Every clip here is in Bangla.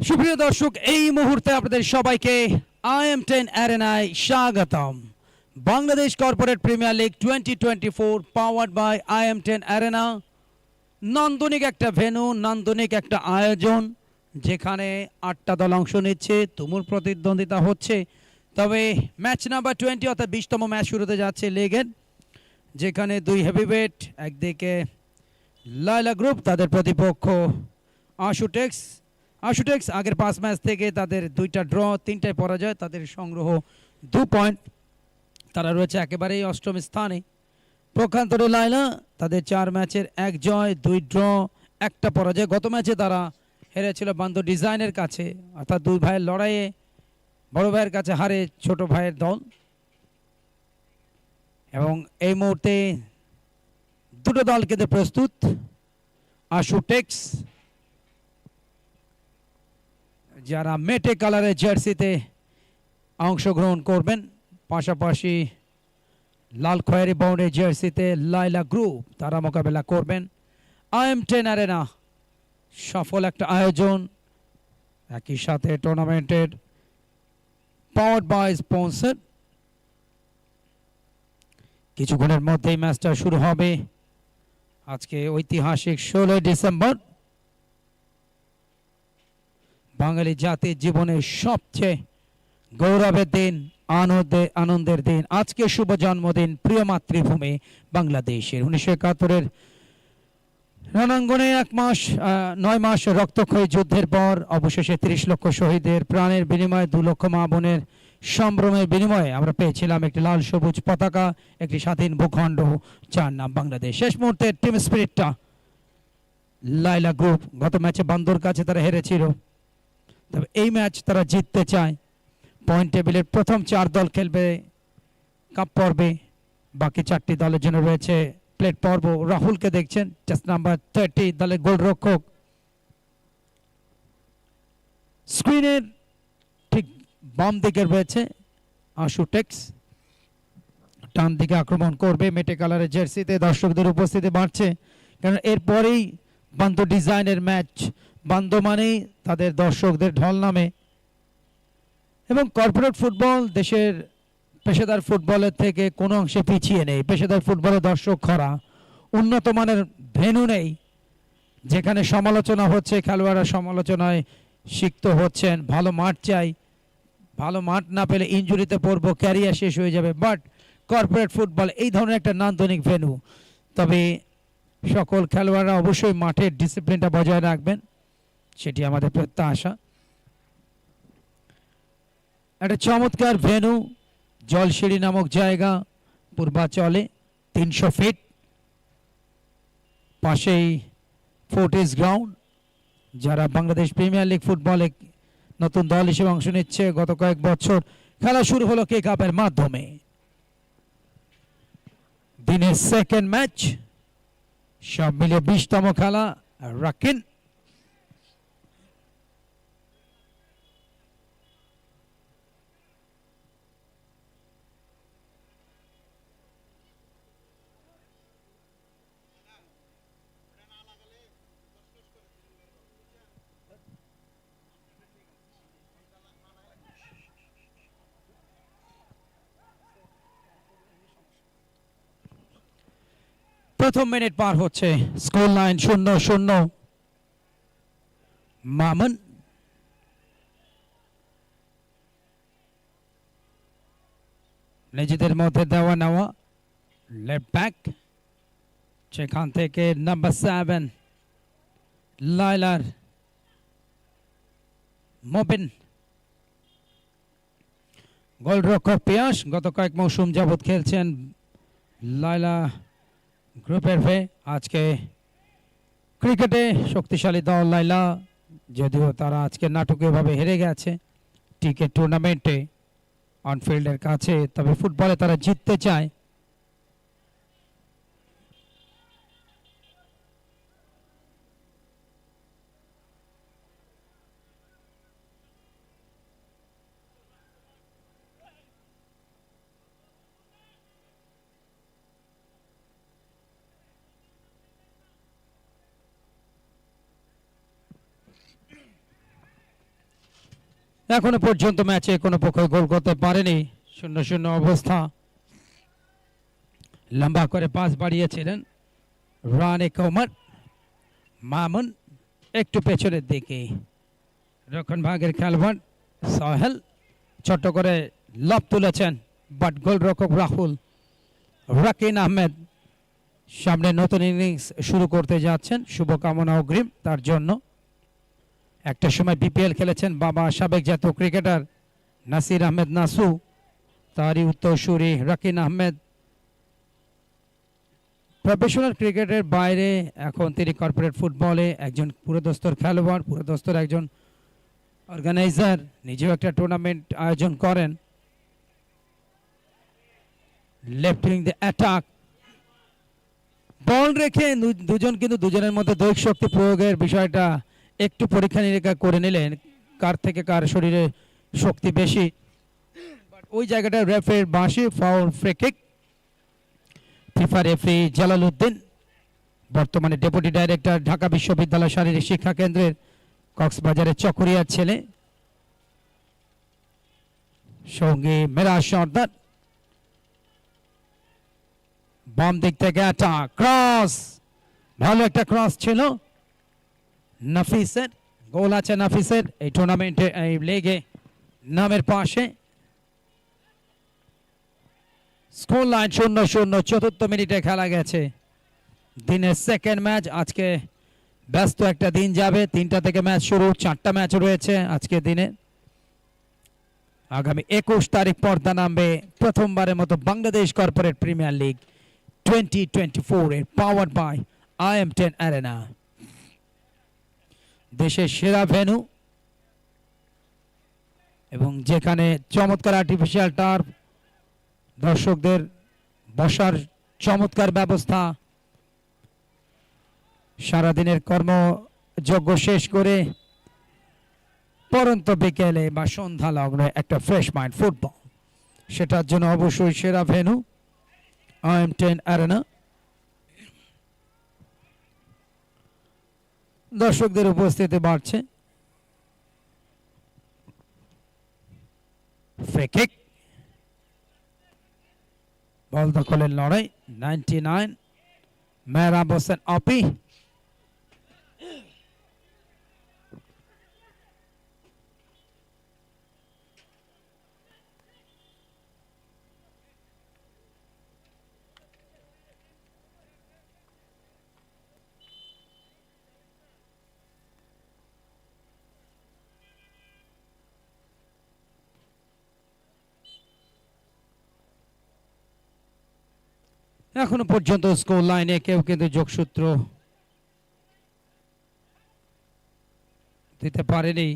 সুপ্রিয় দর্শক, এই মুহূর্তে আপনাদের সবাইকে IM10 অ্যারেনায় স্বাগতম। Bangladesh corporate premier league 2024 powered by IM10 arena. নান্দনিক একটা ভেন্যু, নান্দনিক একটা আয়োজন, যেখানে 8টা দল অংশ নিচ্ছে, তুমুল প্রতিদ্বন্দ্বিতা হচ্ছে। তবে ম্যাচ নাম্বার 20 অর্থাৎ 20তম ম্যাচ শুরুতে যাচ্ছে লিগের, যেখানে দুই হেভিওয়েট, একদিকে লায়লা গ্রুপ, তাদের প্রতিপক্ষ আশুটেক্স। আশুটেক্স আগের 5 ম্যাচ থেকে তাদের 2টা ড্র, 3টায় পরাজয়, তাদের সংগ্রহ 2 পয়েন্ট। তারা রয়েছে একেবারেই অষ্টম স্থানে। প্রকান্তরে লায়লা, তাদের 4 ম্যাচের 1 জয়, 2 ড্র, 1টা পরাজয়। গত ম্যাচে তারা হেরেছিল বান্দো ডিজাইনের কাছে, অর্থাৎ দুই ভাইয়ের লড়াইয়ে বড় ভাইয়ের কাছে হারে ছোট ভাইয়ের দল। এবং এই মুহূর্তে দুটো দল কিন্তু প্রস্তুত। আশুটেক্স, যারা মেটে কালারের জার্সিতে অংশগ্রহণ করবেন, পাশাপাশি লাল খয়েরি বাউন্ডারি জার্সিতে লায়লা গ্রুপ, তারা মোকাবেলা করবেন। IM10 অ্যারেনা সফল একটা আয়োজন, একই সাথে টুর্নামেন্টের পাওয়ার্ড বাই স্পন্সর। কিছুক্ষণের মধ্যেই ম্যাচটা শুরু হবে। আজকে ঐতিহাসিক 16 ডিসেম্বর, বাঙালি জাতির জীবনের সবচেয়ে গৌরবের দিন, আনন্দের দিন। আজকে শুভ জন্মদিন প্রিয় মাতৃভূমি বাংলাদেশের। 1971-এর রণাঙ্গনে 9 মাস রক্তক্ষয়ী যুদ্ধের পর অবশেষে 30 লক্ষ শহীদের প্রাণের বিনিময়ে, 2 লক্ষ মা বোনের সম্ভ্রমের বিনিময়ে আমরা পেয়েছিলাম একটি লাল সবুজ পতাকা, একটি স্বাধীন ভূখণ্ড, যার নাম বাংলাদেশ। শেষ মুহূর্তে টিম স্পিরিটটা লায়লা গ্রুপ, গত ম্যাচে বান্দর কাছে তারা হেরেছিল, তবে এই ম্যাচ তারা জিততে চায়। পয়েন্ট টেবিলের প্রথম 4 দল খেলবে কাপ পর্বে, বাকি 4টি দলের জন্য রয়েছে প্লেট পর্ব। রাহুলকে দেখছেন, টেস্ট নাম্বার 30, দলের গোলরক্ষক। স্ক্রিনের ঠিক বাম দিকে রয়েছে আশুটেক্স, ডান দিকে আক্রমণ করবে মেটে কালারের জার্সিতে। দর্শকদের উপস্থিতি বাড়ছে, কারণ এরপরেই বান্দো ডিজাইনের ম্যাচ। বান্দো মানেই তাদের দর্শকদের ঢল নামে, এবং কর্পোরেট ফুটবল দেশের পেশাদার ফুটবলের থেকে কোনো অংশে পিছিয়ে নেই। পেশাদার ফুটবলে দর্শক খরা, উন্নত মানের ভেন্যু নেই, যেখানে সমালোচনা হচ্ছে, খেলোয়াড়রা সমালোচনায় সিক্ত হচ্ছেন। ভালো মাঠ চাই, ভালো মাঠ না পেলে ইনজুরিতে পড়বো, ক্যারিয়ার শেষ হয়ে যাবে। বাট কর্পোরেট ফুটবল এই ধরনের একটা নান্দনিক ভেন্যু। তবে সকল খেলোয়াড়রা অবশ্যই মাঠের ডিসিপ্লিনটা বজায় রাখবেন, সেটি আমাদের প্রত্যাশা। একটা চমৎকার ভেন্যু, জলসিঁড়ি নামক জায়গা, পূর্বাচলে 300 ফিট, পাশেই ফোর্টিস গ্রাউন্ড। যারা বাংলাদেশ প্রিমিয়ার লিগ ফুটবলে নতুন দল হিসেবে অংশ নিচ্ছে, গত কয়েক বছর খেলা শুরু হলো কিক আপের মাধ্যমে। দিনের সেকেন্ড ম্যাচ, সব মিলে 20তম খেলা। রাকিন প্রথম মিনিট পার হচ্ছে, স্কোর লাইন 0-0। মামুন নিজেদের মধ্যে দেওয়া নেওয়া, লেফট ব্যাক, সেখান থেকে নাম্বার 7 লায়লার মোবিন। গোলরক্ষক পিয়াস গত কয়েক মৌসুম যাবৎ খেলছেন লায়লা গ্রুপের হয়ে। আজকে ক্রিকেটে শক্তিশালী দল লায়লা, যদিও তারা আজকে নাটকীয়ভাবে হেরে গেছে টিকেট টুর্নামেন্টে অনফিল্ডের কাছে, তবে ফুটবলে তারা জিততে চায়। এখনো পর্যন্ত ম্যাচে কোনো পক্ষ গোল করতে পারেনি, 0-0 অবস্থা। লম্বা করে পাস বাড়িয়েছিলেন রানে কোমর মামুন, একটু পেছনের দিকে রক্ষণ ভাগের খেলোয়াড় সোহেল ছোট করে লব তুলেছেন, বাট গোলরক্ষক রাহুল রাকিন আহমেদ সামনে নতুন ইনিংস শুরু করতে যাচ্ছেন, শুভকামনা অগ্রিম তার জন্য। একটা সময় বিপিএল খেলেছেন বাবা সাবেক জাতীয় ক্রিকেটার নাসির আহমেদ নাসু, তারই উত্তরসূরি রাকিন আহমেদ। প্রফেশনাল ক্রিকেটের বাইরে এখন তিনি কর্পোরেট ফুটবলে একজন পুরোদস্তর খেলোয়াড়, পুরোদস্তর একজন অর্গানাইজার, নিজেও একটা টুর্নামেন্ট আয়োজন করেন। লেফট উইং দ্য অ্যাটাক, বল রেখে দুজন কিন্তু দুজনের মধ্যে দৈহিক শক্তি প্রয়োগের বিষয়টা একটু পরীক্ষা নিরীক্ষা করে নিলেন, কার থেকে কার শরীরে শক্তি বেশি। ওই জায়গাটা রেফারির বাঁশি, foul, free kick. FIFA referee Jalal Uddin, বর্তমানে ডেপুটি ডাইরেক্টর ঢাকা বিশ্ববিদ্যালয় শারীরিক শিক্ষা কেন্দ্রের কক্সবাজারের চকরিয়ার ছেলে, সঙ্গে মেরাজ সর্দার। বাম দিক থেকে অ্যাটাক, ক্রস, ভালো একটা ক্রস ছিল নাফিসের, গোল আছে নাফিসের এই টুর্নামেন্টে, এই লেগে নামের পাশে। স্কোর লাইন 0-0, চতুর্থ মিনিটে খেলা গেছে দিনের সেকেন্ড ম্যাচ। আজকে ব্যস্ত একটা দিন যাবে, 3টা থেকে ম্যাচ শুরু, 4টা ম্যাচ রয়েছে আজকে দিনে। আগামী 21 তারিখ পর্দা নামবে প্রথমবারের মতো বাংলাদেশ কর্পোরেট প্রিমিয়ার লিগ 2024 এর পাওয়ার্ড বাই IM10 অ্যারেনা। দেশের সেরা ভেন্যু এবং যেখানে চমৎকার আর্টিফিশিয়াল টার্ফ, দর্শকদের বসার চমৎকার ব্যবস্থা, সারাদিনের কর্মযজ্ঞ শেষ করে পরন্ত বিকেলে বা সন্ধ্যা লগ্নে একটা ফ্রেশ মাইন্ড ফুটবল, সেটার জন্য অবশ্যই সেরা ভেন্যু IM10 অ্যারেনা। দর্শকদের উপস্থিতি বাড়ছে। ফ্রি কিক, বল দখলের লড়াই, 99 মেহরাব হোসেন অপি। এখনো পর্যন্ত স্কোর লাইনে কেউ কিন্তু যোগসূত্র দিতে পারেনি।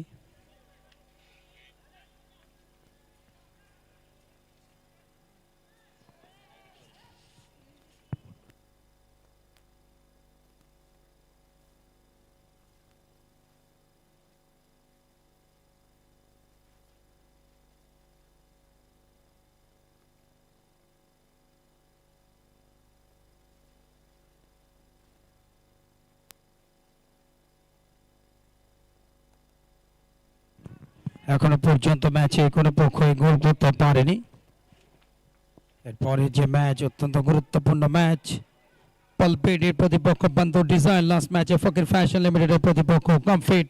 এখনো পর্যন্ত ম্যাচে কোনো পক্ষই গোল করতে পারেনি। এরপরে যে ম্যাচ অত্যন্ত গুরুত্বপূর্ণ ম্যাচ, পালপেডির প্রতিপক্ষ বান্দর ডিজাইন, লাস্ট ম্যাচে ফকির ফ্যাশন লিমিটেডের প্রতিপক্ষ কমফিট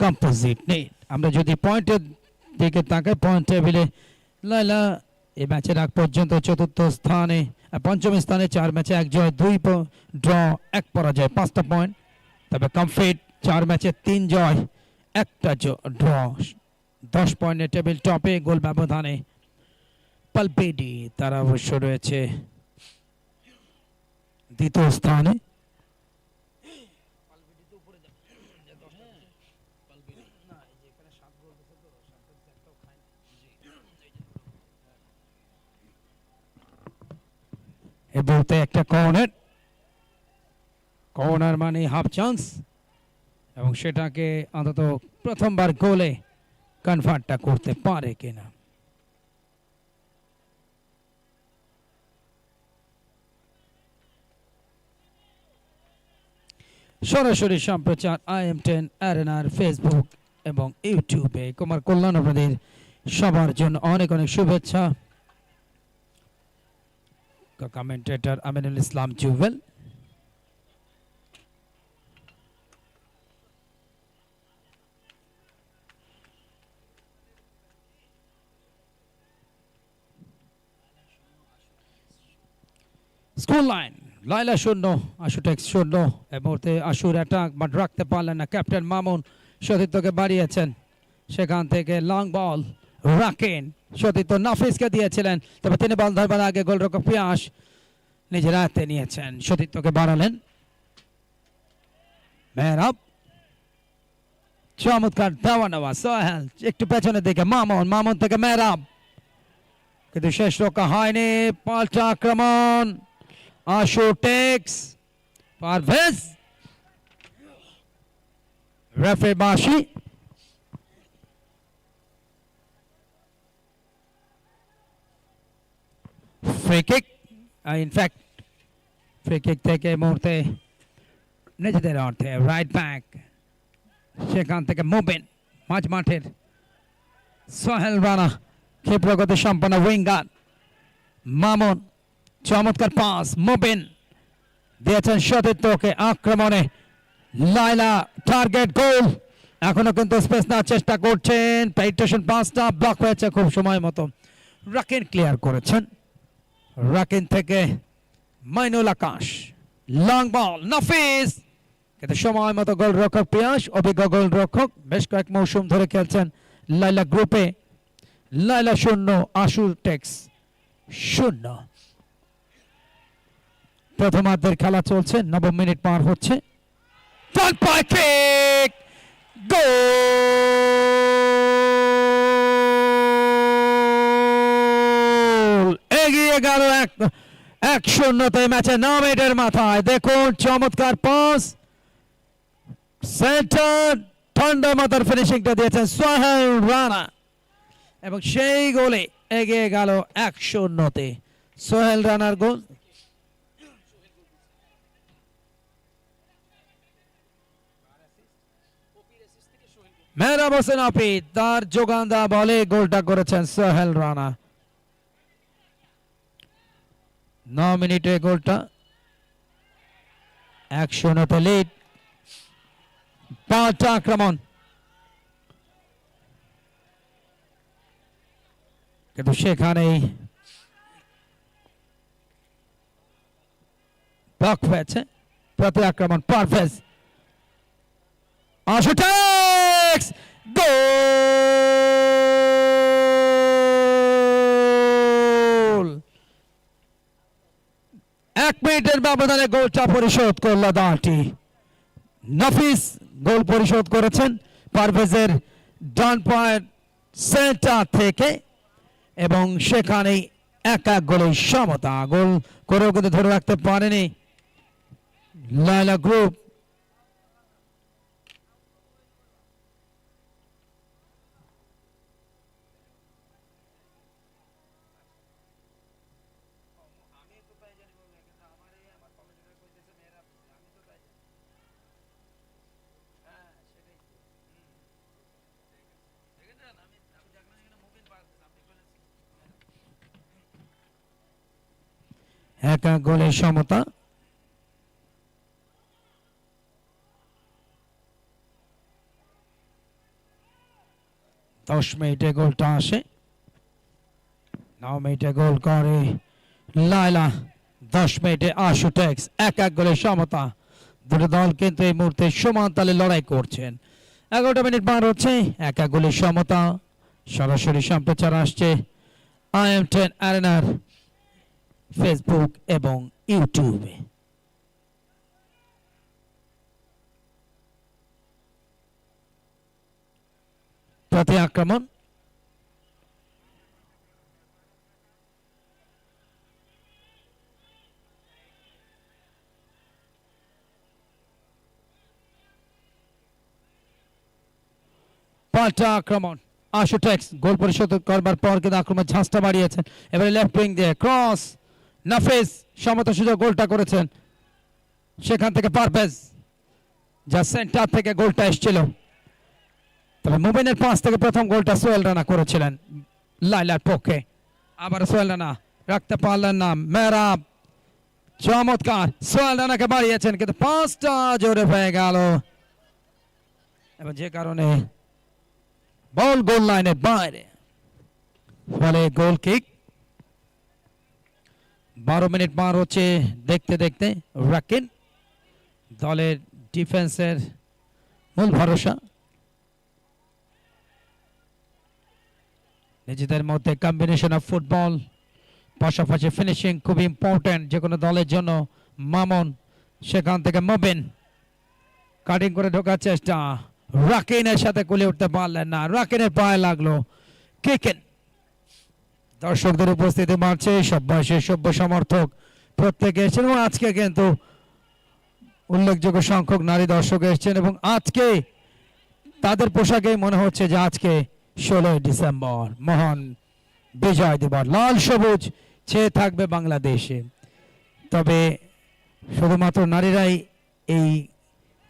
কম্পোজিট নেট। আমরা যদি পয়েন্টের দিকে তাকাই, পয়েন্ট টেবিলে লাইলা এই ম্যাচের আগ পর্যন্ত চতুর্থ স্থানে, পঞ্চম স্থানে, 4 ম্যাচে 1 জয় 2 ড্র 1 পরাজয়, 5টা পয়েন্ট। তবে কমফিট 4 ম্যাচে 3 জয় 1টা ড্র, 10 পয়েন্টে টেবিল টপে, গোল ব্যবধানে পালপেডি তারা অবশ্য রয়েছে দ্বিতীয় স্থানে। এ বলতে একটা কর্নার মানে হাফ চান্স, এবং সেটাকে অন্তত প্রথমবার গোলে কনভার্টটা করতে পারে কিনা। সরাসরি সম্প্রচার IM10 অ্যারেনার ফেসবুক এবং ইউটিউবে কুমার কল্যাণ আপনাদের সবার জন্য অনেক অনেক শুভেচ্ছা। Commentator Aminul Islam Jubel, school line লাইলা শূন্য, আশু টেক্স শূন্য। এই মুহূর্তে আশুর অ্যাটাক বাট রাখতে পারলেন না। ক্যাপ্টেন মামুন সতীর্থকে বাড়িয়েছেন, সেখান থেকে লং বল রাকেন সতীর্থ নাফিসকে দিয়েছিলেন, তবে তিনি বল ধরবার আগে গোলরক্ষক পিয়াস নিজের হাতে নিয়েছেন, সতীর্থকে বাড়ালেন। মেহরাব, চমৎকার দেওয়া নেওয়া, সোহেল একটু পেছনের দিকে, মামুন, মামুন থেকে মেহরাব, কিন্তু শেষ রক্ষা হয়নি। পাল্টা আক্রমণ, আশু টেক্স, পারভেজ, রেফারি বাঁশি। Free kick, in fact free kick থেকে মুহূর্তে নিজেদের অর্থে রাইট ব্যাক, সেখান থেকে মুবিন মাঝ মাঠের সোহেল রানা, ক্ষিপ্রগতি সম্পন্ন উইঙ্গার মামুন, চমৎকার পাস, মুবিন দিয়েছেন সতীর্থকে, আক্রমণে লাইলা টার্গেট গোল। এখনো কিন্তু স্পেস নেওয়ার চেষ্টা করছেন, পেনিট্রেশন পাসটা ব্লক হয়েছে খুব সময় মতো। রাকিন ক্লিয়ার করেছেন, রাকিন থেকে মাইনুল আকাশ, লং বল নাফিস, কিন্তু সময় মতো গোলরক্ষক পিয়াস, অভিজ্ঞ গোলরক্ষক, বেশ কয়েক মৌসুম ধরে খেলছেন লাইলা গ্রুপে। লাইলা শূন্য, আশুর টেক্স শূন্য। প্রথমার্ধের খেলা চলছে, ৯০ মিনিট পার হচ্ছে। গোল, এগিয়ে গেল ১-০ ম্যাচে ৯ মিনিটের মাথায়। দেখুন চমৎকার পাস, সেন্টার ঠান্ডা মাথার ফিনিশিংটা দিয়েছেন সোহেল রানা, এবং সেই গোলে এগিয়ে গেল ১-০। সোহেল রানার গোল। মেহরাব হোসেন আপি তার যোগান দেওয়া বলে গোলটা করেছেন সোহেল রানা। ৯ মিনিটে গোলটা, ১-০ লিড। পাল্টা আক্রমণ, কিন্তু সেখানেই ব্লক হয়েছে। প্রতি আক্রমণ পারভেজ, আশু টেক্স, গোল। ১ মিনিটের ব্যবধানে গোলটা পরিশোধ করল দলটি। নাফিস গোল পরিশোধ করেছেন পারভেজের ডান পায়ের সেন্টার থেকে, এবং সেখানেই ১-১ গোলের সমতা। গোল করেও কিন্তু ধরে রাখতে পারেনি লায়লা গ্রুপ। একা গোলের সমতা। দশ মিনিটে গোলটা আসে, ৯ মিনিটে গোল করে লায়লা, ১০ মিনিটে আশু টেক্স। ১-১ গোলের সমতা। দুটো দল কিন্তু এই মুহূর্তে সমান তালে লড়াই করছেন। ১১টা মিনিট পার হচ্ছে, ১-১ গোলের সমতা। সরাসরি সম্প্রচার আসছে IM10 অ্যারেনার ফেসবুক এবং ইউটিউবে। প্রতি আক্রমণ, পাল্টা আক্রমণ, আশু টেক্স গোল পরিশোধ করবার পর কিন্তু আক্রমণ ঝাঁসটা বাড়িয়েছেন। এবারে লেফট উইং দিয়ে ক্রস, নাফিস সমতা সুযোগ গোলটা করেছেন, সেখান থেকে পারভেজ, যা সেন্টার থেকে গোলটা এসেছিল। তবে মুবিনের পাস থেকে প্রথম গোলটা সোহেল রানা করেছিলেন লাইলার পক্ষে। আবার সোহেল রানা রাখতে পারলেন না, মেহরাব চমৎকার সোহেল রানাকে বাড়িয়েছেন কিন্তু পাঁচটা জোরে হয়ে গেল এবং যে কারণে বল গোল লাইনের বাইরে, ফলে গোল কিক। 12 মিনিট পার হচ্ছে দেখতে দেখতে। রাকিন দলের ডিফেন্সের মূল ভরসা, নিজেদের মধ্যে কম্বিনেশন অফ ফুটবল পাশাপাশি ফিনিশিং খুব ইম্পর্টেন্ট যে কোনো দলের জন্য। মামুন সেখান থেকে মুবিন কাটিং করে ঢোকার চেষ্টা, রাকিনের সাথে কুলে উঠতে পারলেন না, রাকিনের পায়ে লাগলো। কিকেন দর্শকদের উপস্থিতি বাড়ছে, সব বয়সের সভ্য সমর্থক প্রত্যেকে এসেছেন এবং আজকে কিন্তু উল্লেখযোগ্য সংখ্যক নারী দর্শক এসেছেন এবং আজকে তাদের পোশাকে মনে হচ্ছে যে আজকে 16 ডিসেম্বর মহান বিজয় দিবস। লাল সবুজ ছেয়ে থাকবে বাংলাদেশে, তবে শুধুমাত্র নারীরাই এই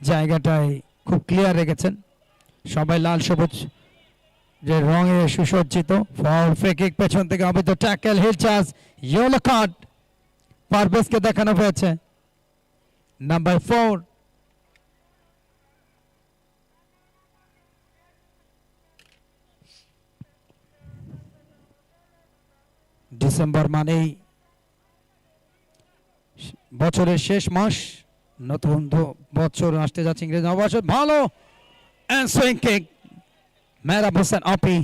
জায়গাটায় খুব ক্লিয়ার রেখেছেন। সবাই লাল সবুজ যে রঙে সুসজ্জিত। ফাউল, ফ্রি কিক, পেছন থেকে অবৈধ tackle, heel charge, yellow card পারভেজকে দেখানো হয়েছে। নাম্বার 4 ডিসেম্বর মানেই বছরের শেষ মাস, নতুন বছর আসতে যাচ্ছে, ইংরেজি নববর্ষ। ভালো সুইং কিক, মেহরাব হোসেন অপি।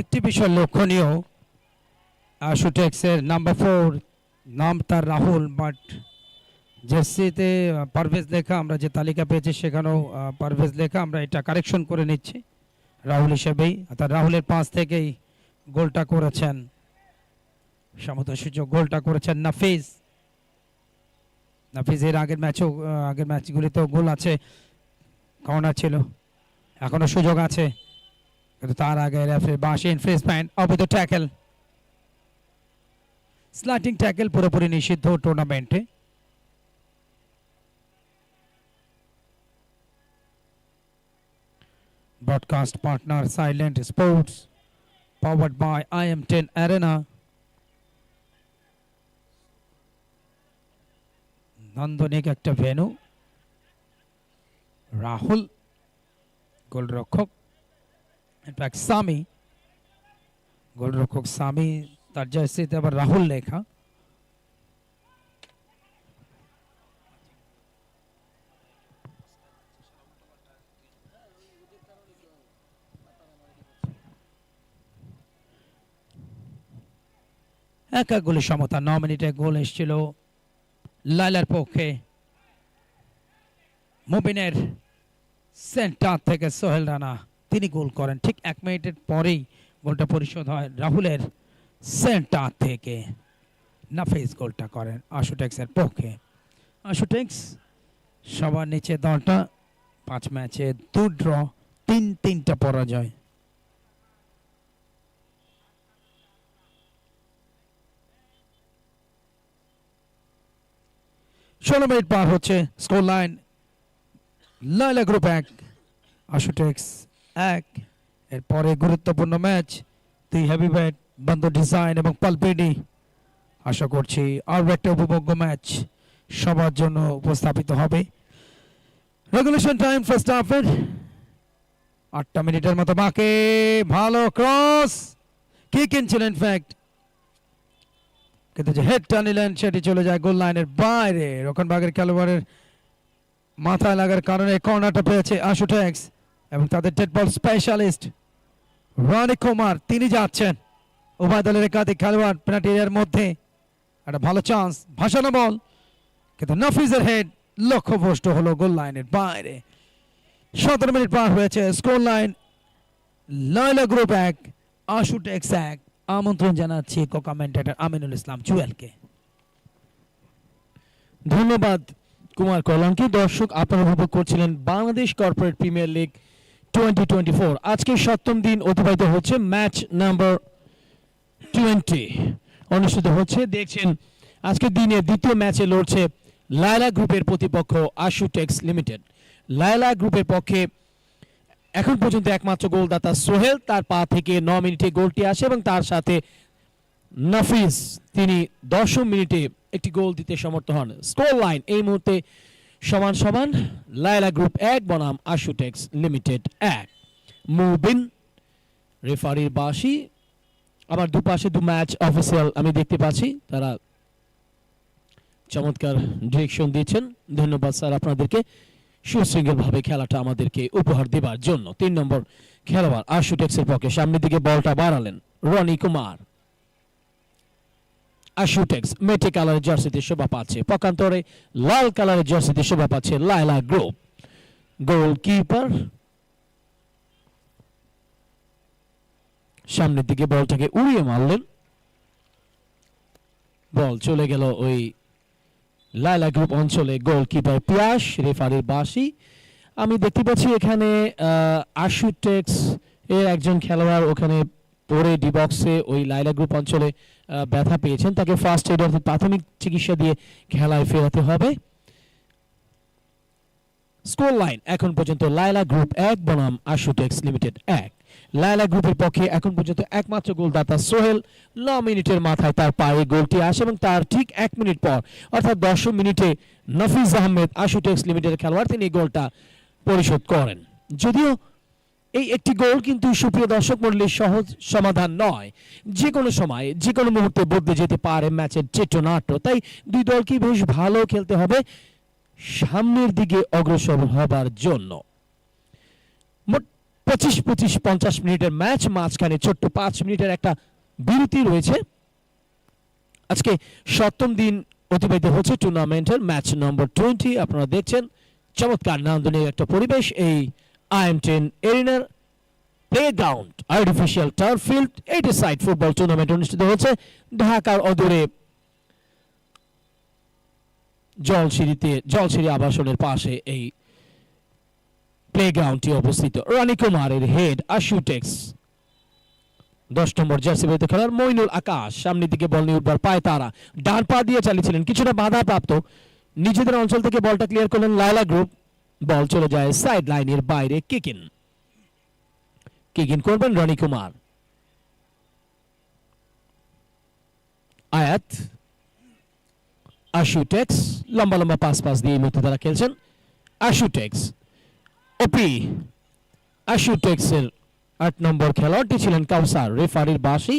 একটি বিষয় লক্ষণীয়, আশুটেক্সের নাম্বার 4 নাম তার রাহুল, বাট জার্সিতে পারভেজ লেখা, আমরা যে তালিকা পেয়েছি সেখানেও পারভেজ লেখা। আমরা এটা কারেকশন করে নিচ্ছি রাহুল হিসেবেই, অর্থাৎ রাহুলের পাঁচ থেকেই গোলটা করেছেন, সমতা সুযোগ গোলটা করেছেন নাফিজ। নাফিজের আগের ম্যাচগুলিতেও গোল আছে, কর্নার ছিল, এখনো সুযোগ আছে, কিন্তু তার আগে রেফারি বাঁশি ইনফ্রিজমেন্ট, অবৈধ ট্যাকেল, স্লাইডিং ট্যাকেল পুরোপুরি নিষিদ্ধ টুর্নামেন্টে। Broadcast partner silent sports, powered by IM10 Arena. নান্দনিক একটা ভেন্যু। রাহুল গোলরক্ষক, ইনফ্যাক্ট সামি গোলরক্ষক, সামি তার জার্সিতে আবার রাহুল লেখা। এক এক গোলে সমতা। 9 মিনিটে গোল এসেছিল লাইলার পক্ষে। মুবিনের সেন্টার থেকে সোহেল রানা তিনি গোল করেন, ঠিক 1 মিনিটের পরেই গোলটা পরিশোধ হয় রাহুলের সেন্টার থেকে। নাফিজ গোলটা করেন আশুটেক্সের পক্ষে। আশুটেক্স সবার নিচে দলটা, 5 ম্যাচে 2 ড্র, 3টা পরাজয়। ষোলো মিনিট পার হচ্ছে, স্কোর লাইন লাইলা গ্রুপ 1 আশুটেক্স 1। এরপরে গুরুত্বপূর্ণ ম্যাচ 2 হেভিওয়েট বন্ধু ডিজাইন এবং পালপেডি। আশা করছি আরও একটা উপভোগ্য ম্যাচ সবার জন্য উপস্থাপিত হবে। রেগুলেশন টাইম ফার্স্ট হাফের 8টা মিনিটের মতো বাকি। ভালো ক্রস, কি কিনছিলেন ইনফ্যাক্ট, কিন্তু যে হেডটা নিলেন সেটি চলে যায় গোল লাইনের বাইরে। রোকনবাগের খেলোয়াড়ের মাথায় লাগার কারণে কর্নারটা পেয়েছে আশুটেক্স এবং তাদের dead ball specialist Roni Kumar তিনি যাচ্ছেন। উভয় দলের একাধিক খেলোয়াড় পেনাল্টি এরিয়ার মধ্যে, একটা ভালো চান্স, ভাসানো বল, কিন্তু নাফিজের হেড লক্ষ্যভ্রষ্ট হলো গোল লাইনের বাইরে। 17 মিনিট পার হয়েছে, স্কোর লাইন লায়লা গ্রুপ 1 আশুটেক্স 1। আমন্ত্রণ জানাচ্ছি কমেন্টেটর আমিনুল ইসলাম জুয়েলকে। ধন্যবাদ কুমার কল্যাণকে। দর্শক, আপনারা উপভোগ করছিলেন বাংলাদেশ কর্পোরেট প্রিমিয়ার লিগ 2024। আজকে 7ম দিন অতিবাহিত হচ্ছে, ম্যাচ নাম্বার 20 অনুষ্ঠিত হচ্ছে। দেখছেন আজকের দিনে দ্বিতীয় ম্যাচে লড়ছে লায়লা গ্রুপের প্রতিপক্ষ আশুটেক্স লিমিটেড। লায়লা গ্রুপের পক্ষে এখন পর্যন্ত একমাত্র গোলদাতা সোহেল, তার পা থেকে 9 মিনিটে গোলটি আসে এবং তার সাথে নাফিজ তিনি 10 মিনিটে একটি গোল দিতে সমর্থ হন। স্কোর লাইন এই মুহূর্তে সমান সমান, লায়লা গ্রুপ 1 বনাম আশুটেক্স লিমিটেড 1। মুবিন রেফারির বাঁশি। আবার দুপাশে দু ম্যাচ অফিসিয়াল আমি দেখতে পাচ্ছি, তারা চমৎকার ডিরেকশন দিয়েছেন। ধন্যবাদ স্যার আপনাদেরকে সুশৃঙ্খলভাবে খেলাটা আমাদেরকে উপহার দেবার জন্য। 3 নম্বর খেলোয়াড় আশুটেক্সের পক্ষে সামনের দিকে বলটা বাড়ালেন রনি কুমার। আশুটেক্স মেটে কালারের জার্সিতে শোভা পাচ্ছে, পক্ষান্তরে লাল কালারের জার্সিতে শোভা পাচ্ছে লায়লা গ্রুপ। গোলকিপার সামনের দিকে বলটাকে উড়িয়ে মারলেন, বল চলে গেল ওই লায়লা গ্রুপ অঞ্চলে। গোলকিপার পিয়াস, রেফারির বাঁশি। আমি দেখতে পাচ্ছি এখানে আশুটেক্স এর একজন খেলোয়াড় ওখানে পরে ডি বক্সে ওই লায়লা গ্রুপ অঞ্চলে ব্যথা পেয়েছেন, তাকে ফার্স্ট এড অর্থাৎ প্রাথমিক চিকিৎসা দিয়ে খেলায় ফেরাতে হবে। স্কোর লাইন এখন পর্যন্ত লায়লা গ্রুপ 1 বনাম আশুটেক্স লিমিটেড 1। লায়লা গ্রুপের পক্ষে এখন পর্যন্ত একমাত্র গোলদাতা সোহেল। 9 মিনিটের মাথায় তার পায়ে গোলটি আসে এবং তার ঠিক 1 মিনিট পর অর্থাৎ 10 মিনিটে নাফিজ আহমেদ আশুটেক্স লিমিটেডের খেলোয়াড় তিনি গোলটা পরিশোধ করেন। যদিও এই একটি গোল কিন্তু সুপ্রিয় দর্শক মণ্ডলীর সহজ সমাধান নয়, যে কোনো সময় যে কোনো মুহূর্তে বদলে যেতে পারে ম্যাচের চিত্রনাট্য। তাই দুই দলকে বেশ ভালো খেলতে হবে সামনের দিকে অগ্রসর হবার জন্য। মোট 25-50 মিনিটের ম্যাচ, মাঝখানে ছোট্ট 5 মিনিটের একটা বিরতি রয়েছে। আজকে 7ম দিন অতিবাহিত হচ্ছে টুর্নামেন্টের ম্যাচ নম্বর 20। আপনারা দেখছেন চমৎকার নান্দনিক একটা পরিবেশ এই IM10 এরিনার playground artificial turf field 80 side football tournament অনুষ্ঠিত হচ্ছে ঢাকার অদূরে জলসিঁড়ি আবাসনের পাশে এই প্লেগ্রাউন্ডটি অবস্থিত। রনি কুমারের হেড আশুটেক্স 10 নম্বর জার্সি পরিহিত খেলোয়াড় মইনুল আকাশ সামনের দিকে বল নিয়ে উঠবার পায় তারা, ডান পা দিয়ে চালিয়েছিলেন, কিছুটা বাধা প্রাপ্ত, নিজেদের অঞ্চল থেকে বলটা ক্লিয়ার করলেন লায়লা গ্রুপ। বল চলে যায় সাইড লাইনের বাইরে। কিকিন করবেন রনি কুমার। আয়াত আশুটেক্স লম্বা লম্বা পাস দিয়ে এই মুহূর্তে তারা খেলছেন। আশুটেক্স ওপি আশুটেক্সের 8 নম্বর খেলোয়াড়টি ছিলেন কাউসার, রেফারির বাঁশি।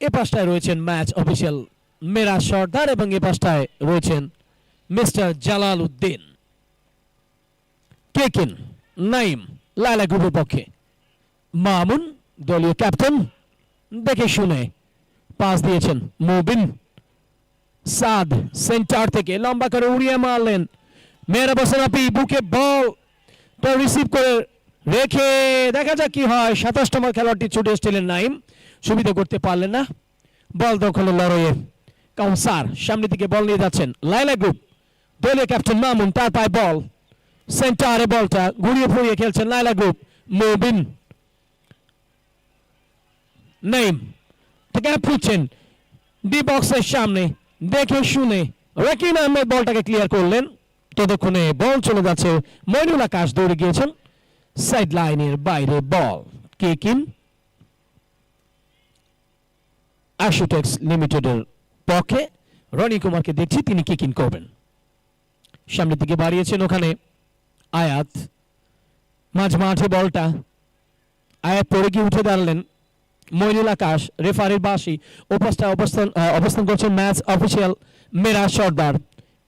এ পাশটায় রয়েছেন ম্যাচ অফিসিয়াল মেরাজ সর্দার এবং এ পাশটায় রয়েছেন মিস্টার জালাল উদ্দিন। কেকিন নাইম লায়লা গ্রুপের পক্ষে, মামুন দলীয় ক্যাপ্টেন দেখে শুনে পাস দিয়েছেন। মুবিন সাদ সেন্টার থেকে লম্বা করে উড়িয়ে মারলেন, মেহরাব হোসেন আপি বুকে বল রিসিভ করে রেখে দেখা যাক কি হয়। 27 নম্বর খেলোয়াড়টি ছুটে এসেছিলেন নাইম, সুবিধা করতে পারলেন না। বল দখলের লড়াইয়ে কাউসার সামনের দিকে বল নিয়ে যাচ্ছেন। লায়লা গ্রুপ দলীয় ক্যাপ্টেন মামুন, তার পায়ে বল, সেন্টারে বলটা ঘুরিয়ে ফুরিয়ে খেলছেন লায়লা গ্রুপ। মুবিন নাইম গ্যাপ খুঁজছেন ডি বক্সের সামনে, দেখে শুনে রাকিন আহমেদ বলটাকে ক্লিয়ার করলেন। ততক্ষণে বল চলে যাচ্ছে, মইনুল আকাশ দৌড়ে গিয়েছেন সাইড লাইনের বাইরে। বল কিকিন আশুটেক্স লিমিটেডের পক্ষে। রনি কুমারকে দেখছি তিনি কিকিন করবেন। সামনের দিকে বাড়িয়েছেন ওখানে আয়াত, মাঝে বলটা আয়াত পড়ে গিয়ে উঠে দাঁড়ালেন, মইনুল আকাশ, রেফারির বাঁশি। ও পাশটায় অবস্থান করছেন ম্যাচ অফিসিয়াল মেরাজ সর্দার।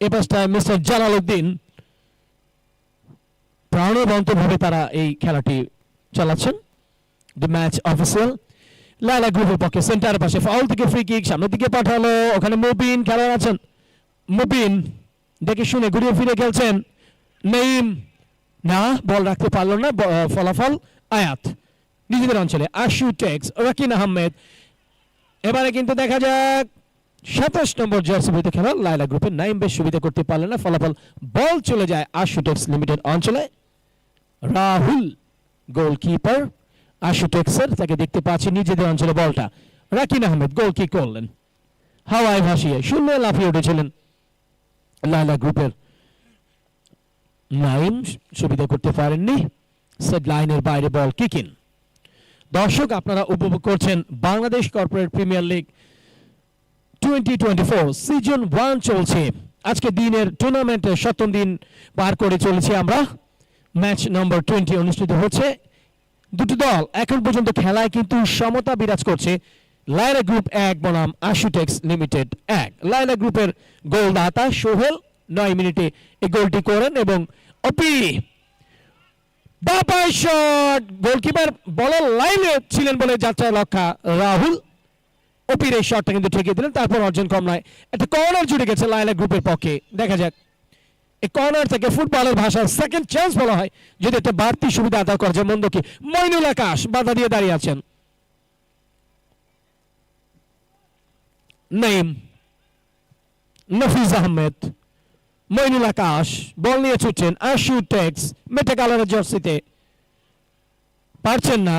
এ পাশটায় মিস্টার জালালউদ্দিন। প্রাণবন্তভাবে তারা এই খেলাটি চালাচ্ছেন। The match official. লায়লা গ্রুপের পক্ষে সেন্টারের পাশে ফাউল থেকে ফ্রি কিক সামনের দিকে পাঠালো, ওখানে মুবিন খেলোয়াড় আছেন। মুবিন দেখে শুনে ঘুরিয়ে ফিরে খেলছেন। নঈম না, বল রাখতে পারলো না। ফলাফল আয়াত। নিজেদের অঞ্চলে আশু টেক্স, রাকিন আহমেদ। এবারে কিন্তু দেখা যাক 27 নম্বর জার্সি বইতে খেলা লায়লা গ্রুপের নাইম বেশ সুবিধা করতে পারলেন না। ফলাফল বল চলে যায় আশু টেক্স লিমিটেড অঞ্চলে। রাহুল গোলকিপার আশু টেক্সের, তাকে দেখতে পাচ্ছি নিজেদের অঞ্চলে বলটা। রাকিন আহমেদ গোল কিক করলেন হাওয়ায় ভাসিয়ে, শূন্য লাফিয়ে উঠেছিলেন লায়লা গ্রুপের নাইম, সুবিধা করতে পারেননি। সেট লাইনের বাইরে বল কিকিং। দর্শক আপনারা উপভোগ করছেন Bangladesh corporate premier league 2024 season 1 চলছে। আজকে দিনের টুর্নামেন্টের 7ম দিন পার করে চলেছি আমরা। ম্যাচ নম্বর 20 অনুষ্ঠিত হচ্ছে। দুটি দল এখন পর্যন্ত খেলায় কিন্তু সমতা বিরাজ করছে। লায়লা গ্রুপ 1 বনাম আশুটেক্স লিমিটেড 1। লায়লা গ্রুপের গোলদাতা সোহেল 9 মিনিটে এই গোলটি করেন এবং অপি বাপাই শট, গোলকিপার বলের লাইনে ছিলেন বলে যাত্রা লক্ষ্য রাহুল। অপির এই শটটা কিন্তু ঠেকিয়ে দিলেন। তারপর অর্জন কম নয়, একটা কর্নার জুড়ে গেছে লায়লা গ্রুপের পক্ষে। দেখা যাক এই কর্নার থেকে ফুটবলের ভাষায় সেকেন্ড চান্স বলা হয়, যদি একটা বাড়তি সুবিধা আদায় করা যায় মন্দ কি। মইনুল আকাশ বাধা দিয়ে দাঁড়িয়ে আছেন। নঈম, নফিজ আহমেদ, মইনুল আকাশ বল নিয়ে ছুটছেন। আশু টেক্স মেটে কালারের জার্সিতে পারছেন না,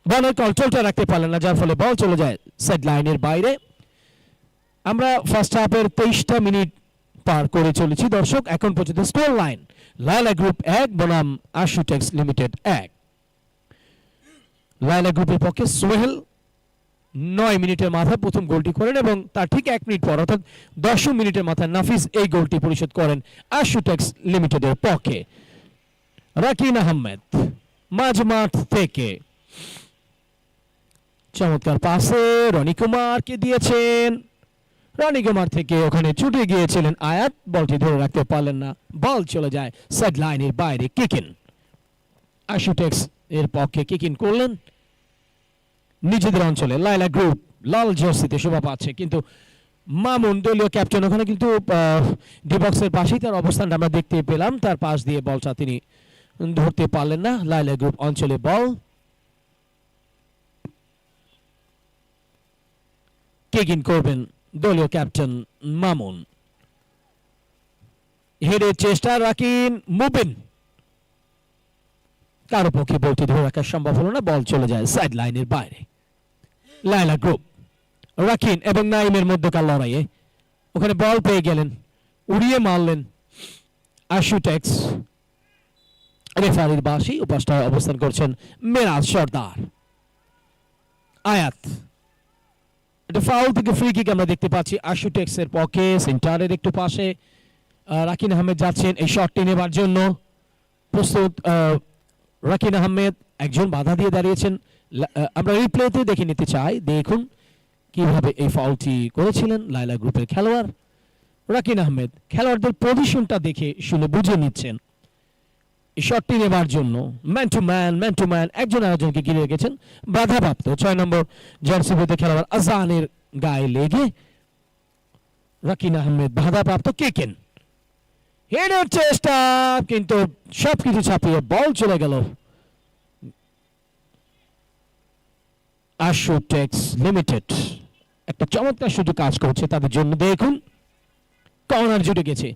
বলের কন্ট্রোলটা রাখতে পারলেন না, যার ফলে বল চলে যায় সাইড লাইনের বাইরে। আমরা ফার্স্ট হাফের 23টা মিনিট পার করে চলেছি দর্শক। এখন পর্যন্ত স্কোর লাইন লায়লা গ্রুপ 1 বনাম আশুটেক্স লিমিটেড 1। লায়লা গ্রুপের পক্ষে সোহেল 9 মিনিটের মাথায় প্রথম গোলটি করেন এবং তার ঠিক 1 মিনিট পর অর্থাৎ 10 মিনিটের মাথায় নাফিজ এই গোলটি পরিশোধ করেন আশুটেক্স লিমিটেডের পক্ষে। রাকিন আহমেদ মাঝমাঠ থেকে চমৎকার পাসে রনি কুমারকে দিয়েছেন। রনি কুমার থেকে ওখানে ছুটে গিয়েছিলেন আয়াত, বলটি ধরে রাখতে পারলেন না, বল চলে যায় সাইড লাইনের বাইরে। কিকিন আশুটেক্স এর পক্ষে কিকিন করলেন নিজেদের অঞ্চলে। লায়লা গ্রুপ লাল জার্সিতে শোভা পাচ্ছে, কিন্তু মামুন দলীয় ক্যাপ্টেন ওখানে কিন্তু ডি বক্সের পাশেই তার অবস্থানটা আমরা দেখতে পেলাম। তার পাশ দিয়ে বলটা তিনি ধরতে পারলেন না। লায়লা গ্রুপ অঞ্চলে বল কিকিন করবেন দলীয় ক্যাপ্টেন মামুন। হেডের চেষ্টা রাকিন, মুবিন কারো পক্ষে বলটি ধরে রাখা সম্ভব হলো না, বল চলে যায় সাইড লাইনের বাইরে। লায়লা গ্রুপ রাকিন এবং নাইমের মধ্যকার লড়াইয়ে ওখানে বল পেয়ে গেলেন, উড়িয়ে মারলেন আশুটেক্স। রেফারির বাঁশি। উপাসটায় অবস্থান করছেন মেরাজ সর্দার। আয়াত, এটা ফাউল থেকে ফ্রি কিক আমরা দেখতে পাচ্ছি আশুটেক্স এর পক্ষে। সেন্টারের একটু পাশে রাকিন আহমেদ যাচ্ছেন এই শটটি নেবার জন্য। প্রস্তুত রাকিন আহমেদ, একজন বাধা দিয়ে দাঁড়িয়েছেন। আমরা রিপ্লেতে দেখে নিতে চাই, দেখুন কিভাবে এই ফাউলটি করেছিলেন লায়লা গ্রুপের খেলোয়াড়। রাকিন আহমেদ খেলোয়াড়দের পজিশনটা দেখে শুনে বুঝে নিচ্ছেন এই শটটি নেবার জন্য। ম্যান টু ম্যান একজন আরেকজনকে ঘিরে রেখেছেন। বাধাপ্রাপ্ত 6 নম্বর জার্সি বইতে খেলোয়াড় আজানের গায়ে লেগে রাকিন আহমেদ বাধাপ্রাপ্ত। কিকেন হেডের চেষ্টা, কিন্তু সবকিছু ছাপিয়ে বল চলে গেল আশুটেক্স লিমিটেড। একটা চমৎকার সুযোগ কাজ করছে তাদের জন্য। দেখুন কর্নার জুটে গেছে,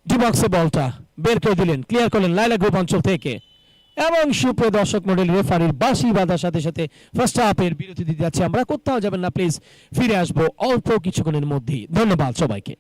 ডি বক্সে বলটা বের করে দিলেন, ক্লিয়ার করলেন লায়লা গ্রুপ অঞ্চল থেকে। এবং সুপ্রিয় দর্শক মণ্ডলী, রেফারির বাঁশি বাঁধার সাথে সাথে ফার্স্ট হাফের বিরতি দিতে যাচ্ছি আমরা। কোথাও যাবেন না প্লিজ, ফিরে আসবো অল্প কিছুক্ষণের মধ্যেই। ধন্যবাদ সবাইকে।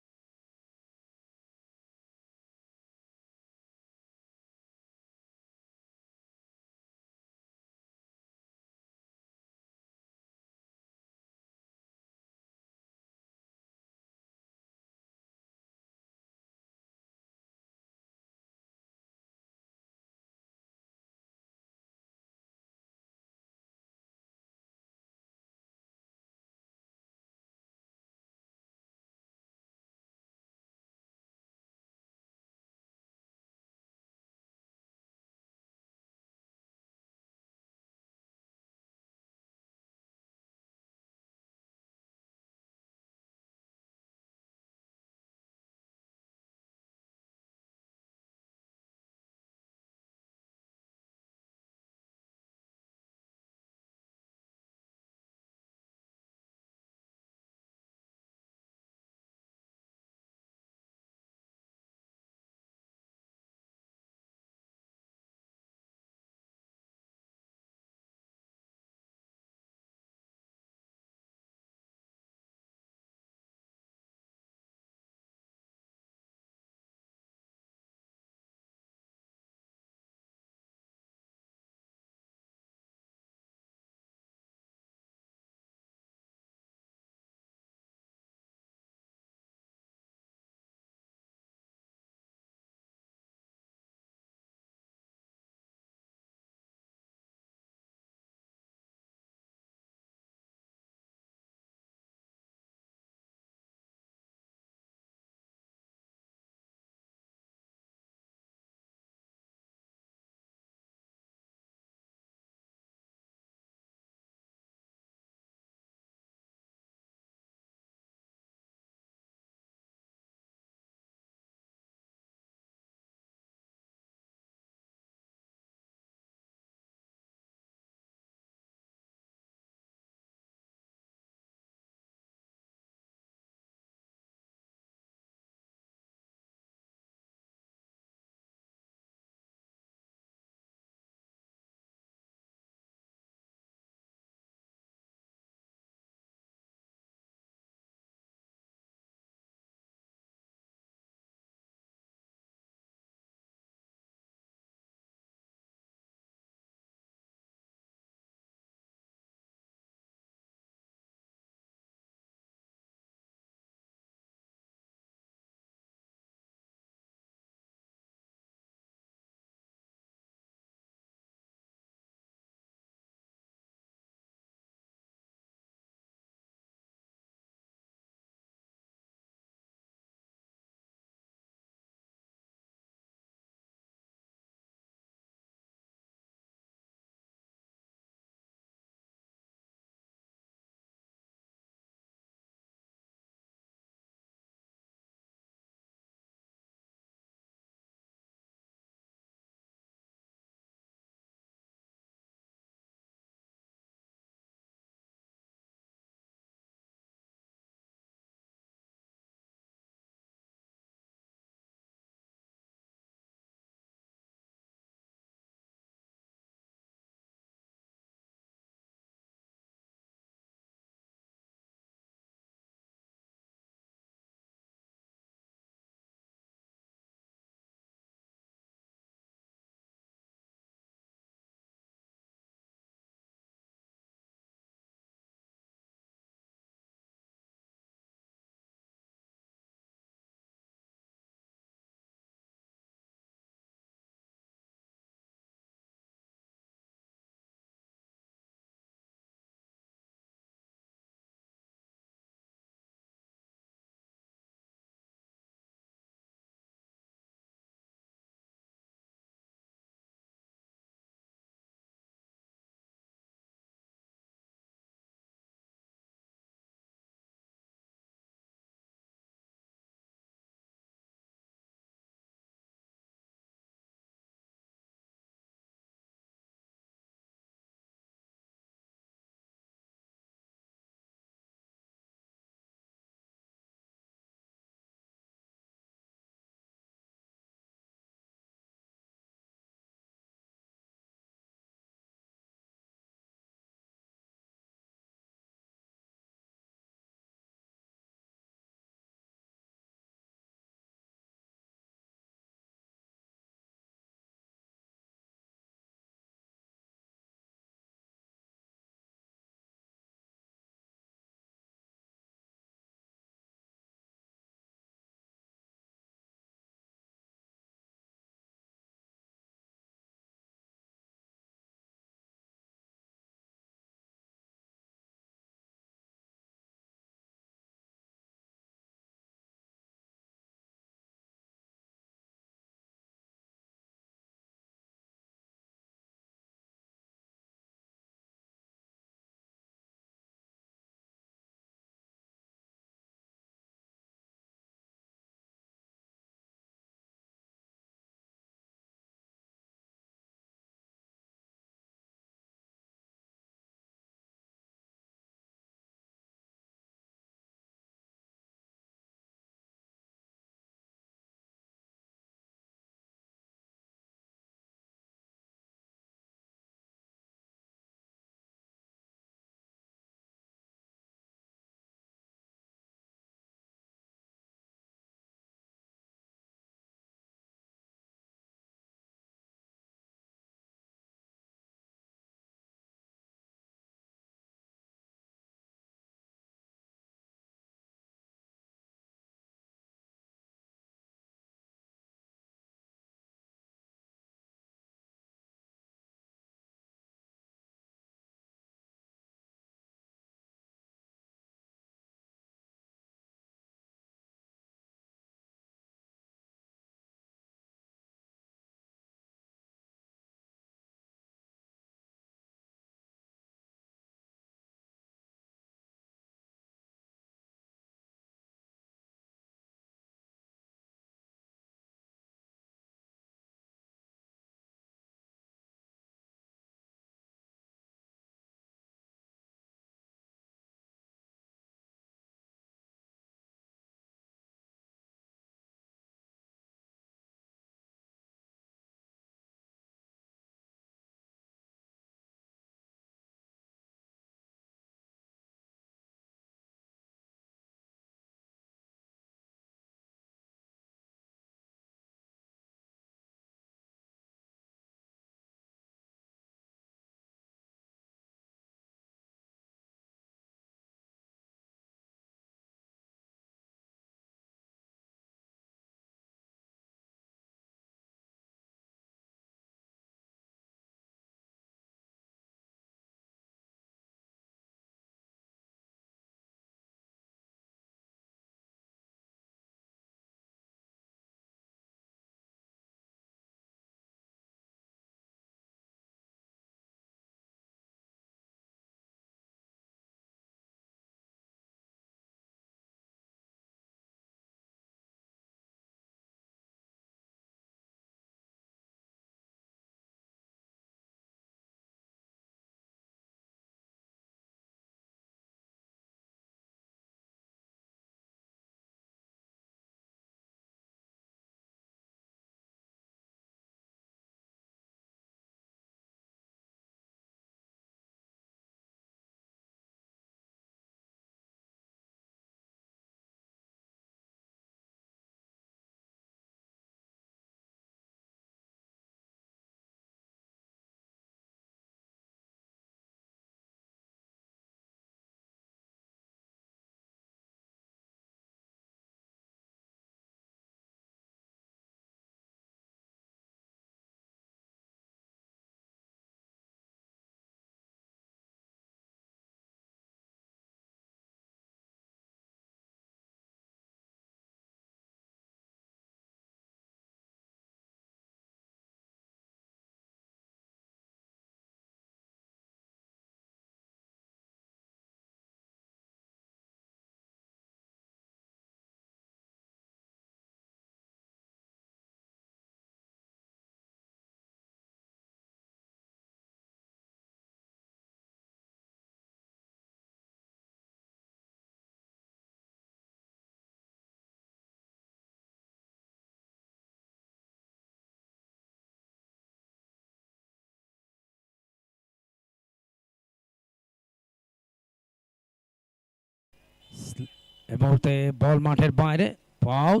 এই মুহূর্তে বল মাঠের বাইরে, ফাউল।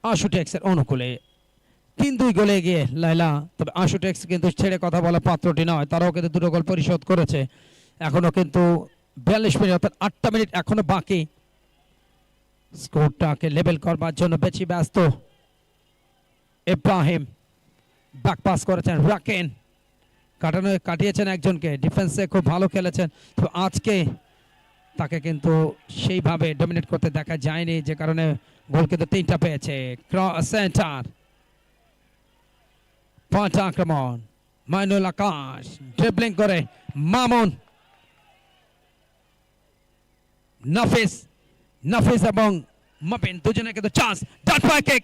আশুটেক্সের অনুকূলে 3-2 গোলে এগিয়ে লায়লা। তবে আশুটেক্স কিন্তু ছেড়ে কথা বলা পাত্রটি নয়, তারাও কিন্তু 2 গোল পরিশোধ করেছে। এখনো কিন্তু 42 মিনিট অর্থাৎ 8টা মিনিট এখনো বাকি। স্কোরটাকে লেভেল করবার জন্য বেশি ব্যস্ত ইব্রাহিম। ব্যাক পাস করেছেন রাকিন, কাটিয়েছেন একজনকে, ডিফেন্সে খুব ভালো খেলেছেন। তো আজকে তাকে কিন্তু সেইভাবে ডমিনেট করতে দেখা যায়নি, যে কারণে গোল কিন্তু 3টা পেয়েছে। ক্রস সেন্টার, পাল্টা আক্রমণ, মাইনুল আকাশ ড্রিবলিং করে মামুন, নাফিস এবং মাবিন দুজনে কিন্তু চান্স। ডান পায়ে কিক,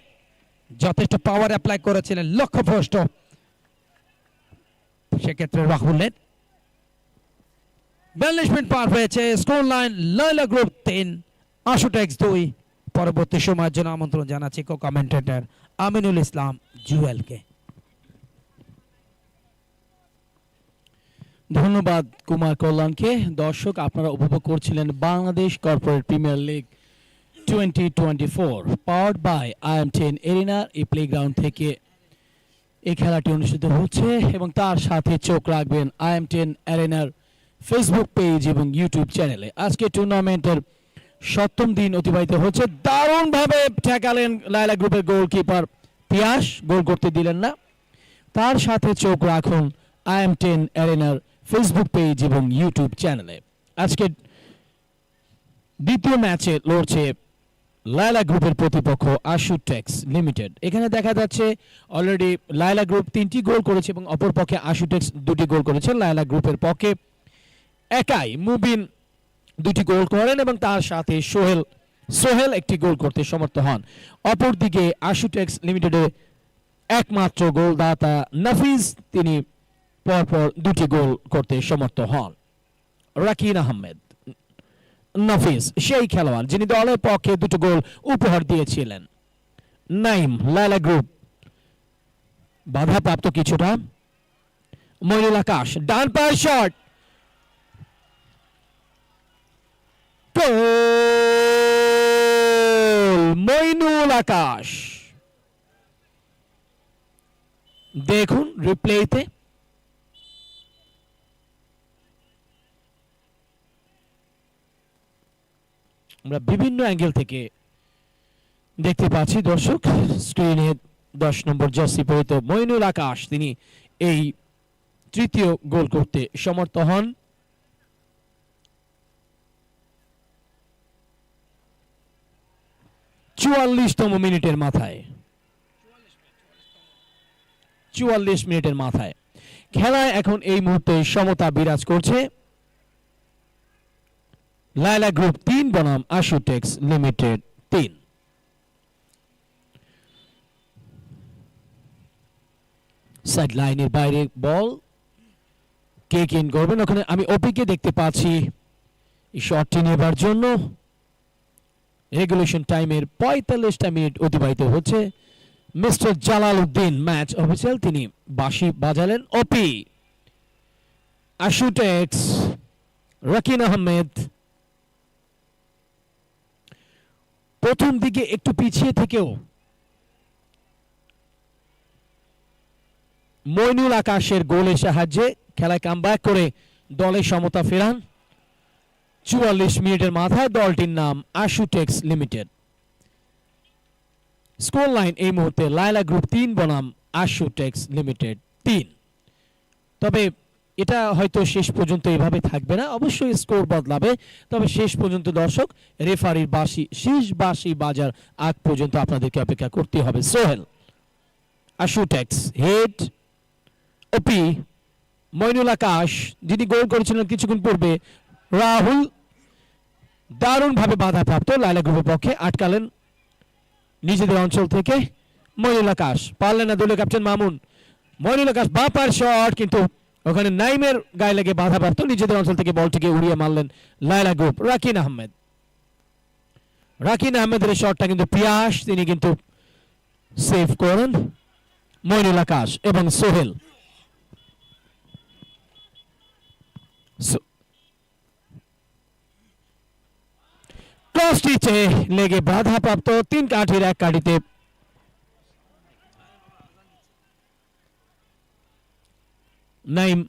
যথেষ্ট পাওয়ার অ্যাপ্লাই করেছিলেন, লক্ষ্যভ্রষ্ট সেক্ষেত্রে রাহুলের। 42 মিনিট পার হয়েছে। Score line Laila group 3, আশুটেক্স 2। পরবর্তী সময়ের জন্য আমন্ত্রণ জানাচ্ছি কো কমেন্টেটর আমিনুল ইসলাম জুয়েলকে। ধন্যবাদ কুমার কল্যাণকে। দর্শক, আপনারা উপভোগ করছিলেন Bangladesh corporate premier league 2024 powered by IM10 arena. এই প্লেগ্রাউন্ড থেকে এই খেলাটি অনুষ্ঠিত হচ্ছে এবং তার সাথে চোখ রাখবেন IM10 এরিনার ফেসবুক পেজ এবং ইউটিউব চ্যানেলে। আজকে টুর্নামেন্টের 7ম দিন অতিবাহিত হচ্ছে। দারুণভাবে ঠেকালেন লায়লা গ্রুপের গোলকিপার পিয়াস, গোল করতে দিলেন না। তার সাথে চোখ রাখুন IM10 এরিনার ফেসবুক পেজ এবং ইউটিউব চ্যানেলে। আজকে দ্বিতীয় ম্যাচে লড়ছে লায়লা গ্রুপের প্রতিপক্ষ আশুটেক্স লিমিটেড। এখানে দেখা যাচ্ছে অলরেডি লায়লা গ্রুপ 3টি গোল করেছে এবং অপরপক্ষে আশুটেক্স 2টি গোল করেছে। লায়লা গ্রুপের পক্ষে একাই মুবিন 2টি গোল করেন এবং তার সাথে সোহেল একটি গোল করতে সমর্থ হন। অপরদিকে আশুটেক্স লিমিটেডের একমাত্র গোলদাতা নাফিজ, তিনি পরপর 2টি গোল করতে সমর্থ হন। রাকিন আহমেদ নাফিজ সেই খেলোয়াড় যিনি দলের পক্ষে 2টি গোল উপহার দিয়েছিলেন। নাইম, লায়লা গ্রুপ বাধাপ্রাপ্ত কিছুটা। মইনুল আকাশ ডান পায়ের শট, গোল মইনুল আকাশ। দেখুন রিপ্লেতে, আমরা বিভিন্ন অ্যাঙ্গেল থেকে দেখতে পাচ্ছি দর্শক। স্ক্রিনে 10 নম্বর জার্সি পরিহিত মইনুল আকাশ, তিনি এই তৃতীয় গোল করতে সমর্থ হন। চুয়াল্লিশতম মিনিটের মাথায় 44 মিনিটের মাথায় খেলায় এখন এই মুহূর্তে সমতা বিরাজ করছে। লায়লা গ্রুপ 3 বনাম আশুটেক্স লিমিটেড 3। সাইড লাইনের বাইরে বল, কে কিন করবেন? ওখানে আমি ওপিকে দেখতে পাচ্ছি এই শটটি নেবার জন্য। রেগুলেশন টাইমের 45টা মিনিট অতিবাহিত হচ্ছে। Mister Jalal Uddin match official, তিনি বাঁশি বাজালেন। ওপি, আশুটেক্স, রাকিন আহমেদ প্রথম দিকে একটু পিছিয়ে থেকেও মইনুল আকাশের গোলের সাহায্যে খেলায় কামব্যাক করে দলে সমতা ফেরান। 44 মিনিটের মাথায় দলটির নাম আশুটেক্স লিমিটেড। স্কোর লাইন এই মুহূর্তে লায়লা গ্রুপ 3 বনাম আশুটেক্স লিমিটেড 3। তবে এটা হয়তো শেষ পর্যন্ত এভাবে থাকবে না, অবশ্যই স্কোর বদলাবে। তবে শেষ পর্যন্ত দর্শক রেফারির শেষ বাঁশি বাজার আগ পর্যন্ত আপনাদেরকে অপেক্ষা করতে হবে। সোহেল, আশুটেক্স হেড, ওপি, মইনুল আকাশ যিনি গোল করেছিলেন কিছুক্ষণ পূর্বে, রাহুল দারুণভাবে বাধাপ্রাপ্ত, লায়লা গ্রুপের পক্ষে আটকালেন নিজেদের অঞ্চল থেকে। মইনুল আকাশ পারলেন না, দলীয় ক্যাপ্টেন মামুন। মইনুল আকাশ বাপার শট, কিন্তু ওখানে নাইমের গায়ে লেগে বাধাপ্রাপ্ত। নিজেদের অঞ্চল থেকে বলটিকে উড়িয়ে মারলেন লায়লা গ্রুপ। রাকিন আহমেদের শটটা কিন্তু পিয়াস, তিনি কিন্তু সেভ করেন। মইনুল আকাশ এবং সোহেল, ক্রস টিচে লেগে বাধাপ্রাপ্ত, 3 কাঠির 1 কাঠিতে নাইম।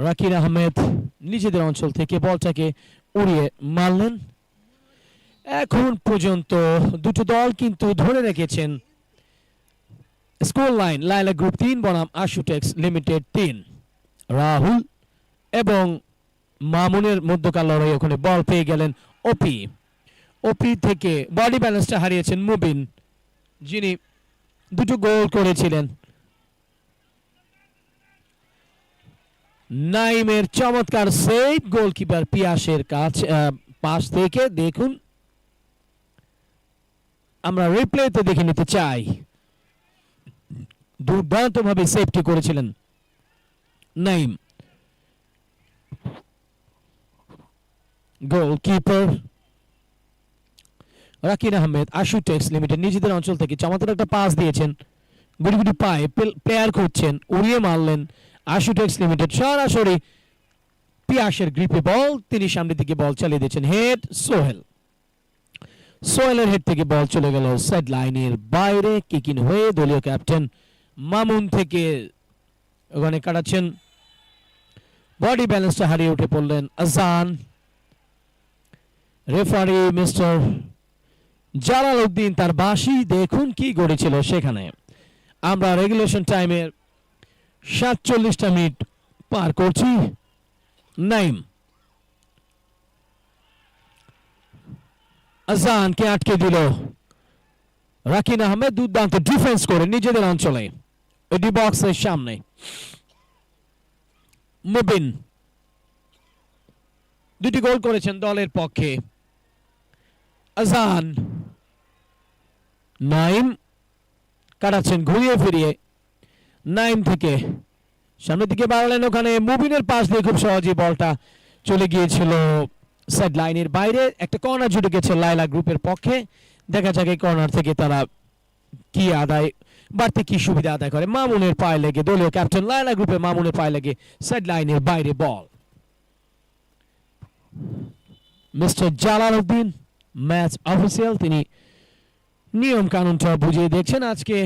রাকির আহমেদ নিজেদের অঞ্চল থেকে বলটাকে উড়িয়ে মারলেন। এখন পর্যন্ত দুটো দল কিন্তু ধরে রেখেছেন স্কোর লাইন। লায়লা গ্রুপ 3 বনাম আশুটেক্স লিমিটেড 3। রাহুল এবং মামুনের মধ্যকার লড়াই, ওখানে বল পেয়ে গেলেন ওপি। ওপি থেকে বডি ব্যালেন্সটা হারিয়েছেন মুবিন, যিনি দুটো গোল করেছিলেন। নাইমের চমৎকার সেভ, গোলকিপার পিয়াসের কাছে পাশ থেকে। দেখুন, আমরা রিপ্লেতে দেখে নিতে চাই। দুর্দান্তভাবে সেভটি করেছিলেন নাইম। গোলকিপার রাকির আহমেদ, আশুটেক্স লিমিটেড নিজেদের অঞ্চল থেকে চমৎকার একটা পাস দিয়েছেন। গুটি গুটি পায়ে প্লেয়ার খুঁজছেন, উড়িয়ে মারলেন আশুটেক্স লিমিটেড। সরাসরি পিয়াসের গ্রিপে বল, তিনি সামনের দিকে বল চালিয়ে দিয়েছেন। হেড সোহেল, সোহেলের হেড থেকে বল চলে গেল সাইড লাইনের বাইরে, কিকিং হয়ে দলীয় ক্যাপ্টেন মামুন থেকে ওখানে কাটাচ্ছেন। বডি ব্যালেন্সটা হারিয়ে উঠে পড়লেন আজান। রেফারি মিস্টার জালাল উদ্দিন তার বাঁশি দেখুন কি গড়েছিল সেখানে। আমরা রেগুলেশন টাইমের 47টা মিনিট পার করছি। নাইম আজানকে আটকে দিল। রাকিন আহমেদ দুর্দান্ত ডিফেন্স করে নিজেদের অঞ্চলে ডি বক্সের সামনে। মুবিন দুটি গোল করেছেন দলের পক্ষে। আজান, নাইম কাটাচ্ছেন ঘুরিয়ে ফিরিয়ে। নাইম থেকে সামনের দিকে বাড়ালেন, ওখানে মুবিনের পাশ দিয়ে খুব সহজেই বলটা চলে গিয়েছিল সাইড লাইনের বাইরে। একটা কর্নার জুটে গেছে লায়লা গ্রুপের পক্ষে। দেখা যাক এই কর্নার থেকে তারা কি আদায়, বাড়তি কি সুবিধা আদায় করে। মামুনের পায়ে লেগে দলীয় ক্যাপ্টেন লায়লা গ্রুপে মামুনের পায়ে লেগে সাইড লাইনের বাইরে ball. Mister Jalal Uddin match official, তিনি নিয়ম কানুনটা বুঝিয়ে দেখছেন। আজকে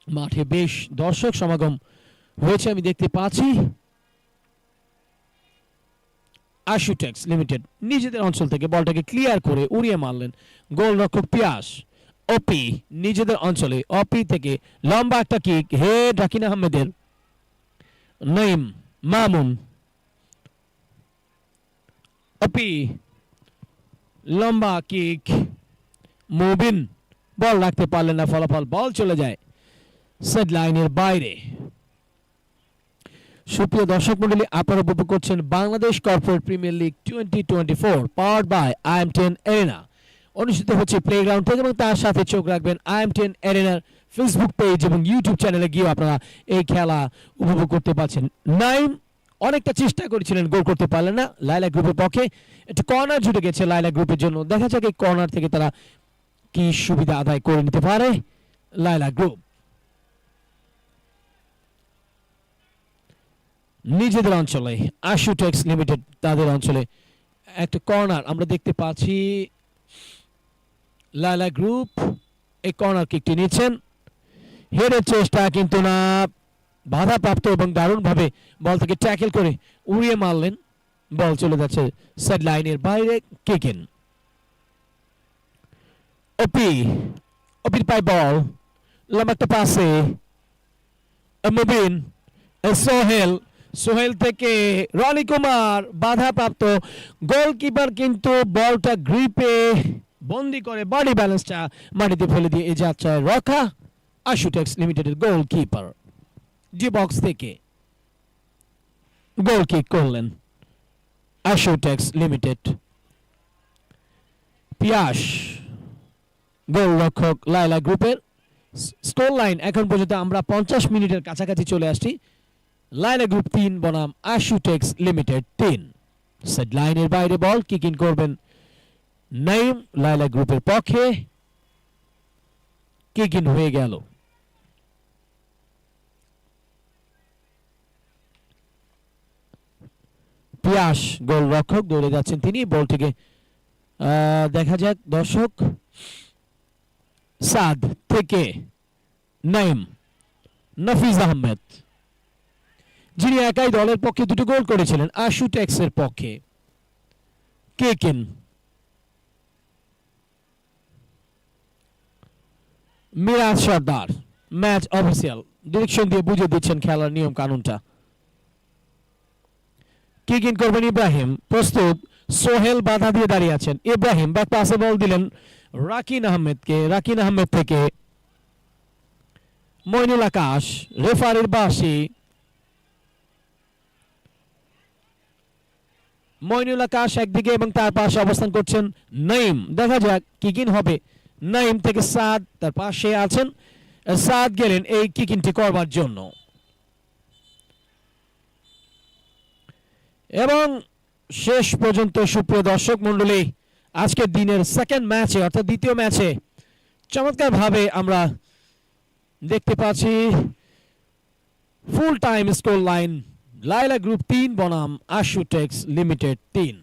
মাঠে বেশ দর্শক সমাগম হয়েছে আমি দেখতে পাচ্ছি। আশুটেক্স লিমিটেড নিজেদের অঞ্চল থেকে বলটাকে ক্লিয়ার করে উড়িয়ে মারলেন গোলরক্ষক পিয়াস। ওপি নিজেদের অঞ্চলে, ওপি থেকে লম্বা একটা কিক, হেড রাকিন আহমেদের। নাইম, মামুন, ওপি, লম্বা কিক, মুবিন বল রাখতে পারলেন না, ফলাফল বল চলে যায় সাইড লাইনের বাইরে। সুপ্রিয় দর্শক মণ্ডলী, আপনারা উপভোগ করছেন Bangladesh corporate premier league 2024 powered by IM10 arena. অনুষ্ঠিত হচ্ছে প্লেগ্রাউন্ড থেকে, এবং তার সাথে চোখ রাখবেন IM10 এরিনার ফেসবুক পেজ এবং ইউটিউব চ্যানেলে গিয়ে আপনারা এই খেলা উপভোগ করতে পারছেন। নাইম অনেকটা চেষ্টা করেছিলেন, গোল করতে পারলেন না লায়লা গ্রুপের পক্ষে। একটা কর্নার জুটে গেছে লায়লা গ্রুপের জন্য। দেখা যাক এই কর্নার থেকে তারা কি সুবিধা আদায় করে নিতে পারে লায়লা গ্রুপ। নিজেদের অঞ্চলে আশুটেক্স লিমিটেড তাদের অঞ্চলে একটা কর্নার আমরা দেখতে পাচ্ছি। লায়লা গ্রুপ এই কর্নার কিকটি নিচ্ছেন। হেডের চেষ্টা কিন্তু না, বাধাপ্রাপ্ত, এবং দারুণভাবে বল থেকে ট্যাকেল করে উড়িয়ে মারলেন। বল চলে যাচ্ছে সাইড লাইনের বাইরে। কিকিং, ওপি, ওপির পায় বল, লম্বা একটা পাসে মুবিন, সোহেল, সোহেল থেকে রনি কুমার, বাধাপ্রাপ্ত। গোলকিপার কিন্তু বলটা গ্রিপে বন্দি করে বডি ব্যালেন্সটা মাটিতে ফেলে দিয়ে এই যাত্রায় রক্ষা আশুটেক্স লিমিটেডের গোলকিপার। ডি বক্স থেকে গোল কিক করলেন আশুটেক্স লিমিটেড। পিয়াস গোলরক্ষক লায়লা গ্রুপের। স্কোর লাইন এখন পর্যন্ত আমরা 50 মিনিটের কাছাকাছি চলে আসছি। লাইলা গ্রুপ 3 বনাম আশুটেক্স লিমিটেড 3। সেট লাইনের বাইরে বল কিক ইন করবেন নাইম লাইলা গ্রুপের পক্ষে, কিক ইন হয়ে গেল। পিয়াস গোলরক্ষক দৌড়ে যাচ্ছেন তিনি, বলটিকে দেখা যাক দর্শক। সাদ থেকে নাইম, নাফিজ আহমেদ যিনি একাই দলের পক্ষে দুটো গোল করেছিলেন আশুটেক্সের পক্ষে, kick in. Miraj Sardar match official direction দিয়ে বুঝিয়ে দিচ্ছেন খেলার নিয়ম কানুনটা। কিক ইন করবেন ইব্রাহিম, প্রস্তুত। সোহেল বাধা দিয়ে দাঁড়িয়ে আছেন, ইব্রাহিম ব্যাক পাসে বল দিলেন রাকিন আহমেদকে, রাকিন আহমেদ থেকে মইনুল আকাশ, রেফারির বাঁশি। মইনুল আকাশ একদিকে এবং তার পাশে অবস্থান করছেন নাইম, দেখা যাক কিক ইন হবে। নাইম থেকে সাদ তার পাশে আছেন, সাদ গেলেন এই কিক ইনটি করবার জন্য। এবং শেষ পর্যন্ত সুপ্রিয় দর্শক মণ্ডলী, আজকের দিনের সেকেন্ড ম্যাচে অর্থাৎ দ্বিতীয় ম্যাচে চমৎকার ভাবে আমরা দেখতে পাচ্ছি ফুল টাইম স্কোর লাইন লাইলা গ্রুপ 3 বনাম আশুটেক্স লিমিটেড 3।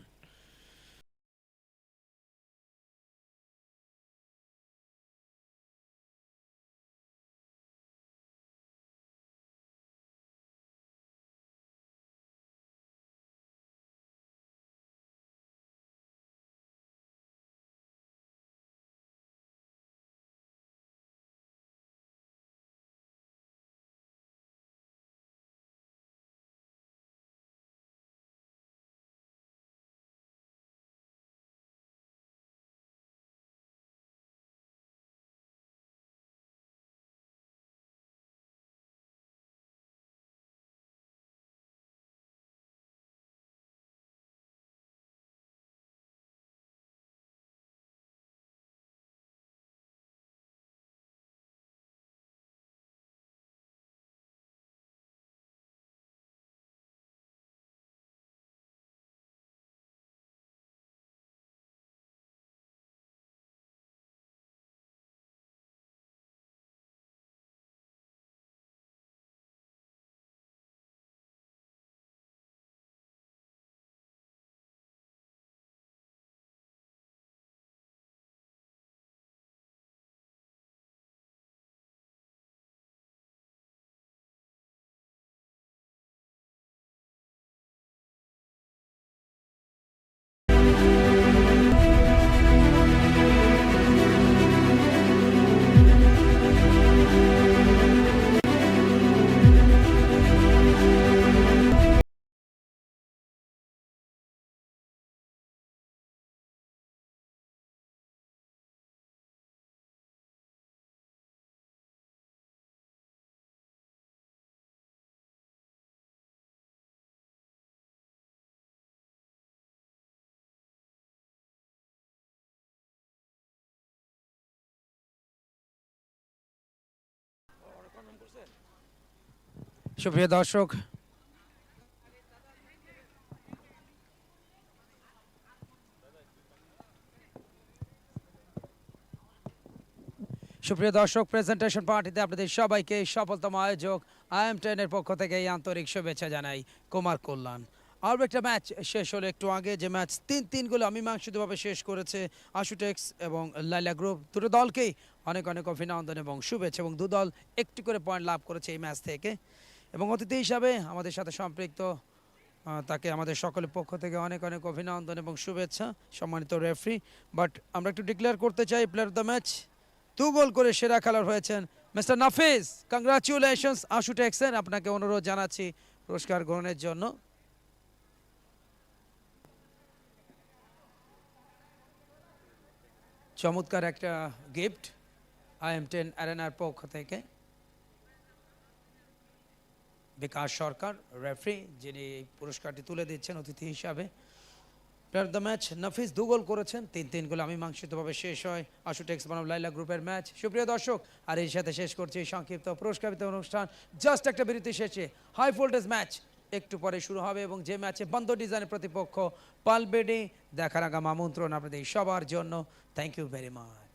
সুপ্রিয় দর্শক, প্রেজেন্টেশন পার্টিতে আপনাদের সবাইকে সফলতম আয়োজক IM10 এর পক্ষ থেকে এই আন্তরিক শুভেচ্ছা জানাই কুমার কল্যাণ। আর একটা ম্যাচ শেষ হলো একটু আগে, যে ম্যাচ 3-3 গোলে অমীমাংসিতভাবে শেষ করেছে আশুটেক্স এবং লাইলা গ্রুপ। দুটো দলকেই অনেক অনেক অভিনন্দন এবং শুভেচ্ছা, এবং দু দল একটি করে পয়েন্ট লাভ করেছে এই ম্যাচ থেকে। এবং অতিথি হিসাবে আমাদের সাথে সম্পৃক্ত তাকে আমাদের সকলের পক্ষ থেকে অনেক অনেক অভিনন্দন এবং শুভেচ্ছা, সম্মানিত রেফারি। বাট আমরা একটু ডিক্লেয়ার করতে চাই প্লেয়ার অফ দ্য ম্যাচ, 2 গোল করে সেরা খেলোয়াড় হয়েছেন মিস্টার নাফিজ। কংগ্রাচুলেশনস আশুটেক্সের, আপনাকে অনুরোধ জানাচ্ছি পুরস্কার গ্রহণের জন্য। চমৎকার একটা গিফট IM10 অ্যারেনার পক্ষ থেকে। বিকাশ সরকার রেফারি, যিনি এই পুরস্কারটি তুলে দিচ্ছেন অতিথি হিসাবে। প্লেয়ার অফ দ্য ম্যাচ নাফিস 2 গোল করেছেন, 3-3 গোলে অমীমাংসিতভাবে শেষ হয় আশুটেক্স বনাম লাইলা গ্রুপের ম্যাচ। সুপ্রিয় দর্শক, আর এর সাথে শেষ করছি এই সংক্ষিপ্ত পুরস্কার বিতরণ অনুষ্ঠান। জাস্ট একটা বিরতি শেষে হাই ভোল্টেজ ম্যাচ একটু পরে শুরু হবে এবং যে ম্যাচে বন্ধ ডিজাইনের প্রতিপক্ষ পালবেডে, দেখার আগাম আমন্ত্রণ আপনাদের সবার জন্য। Thank you very much.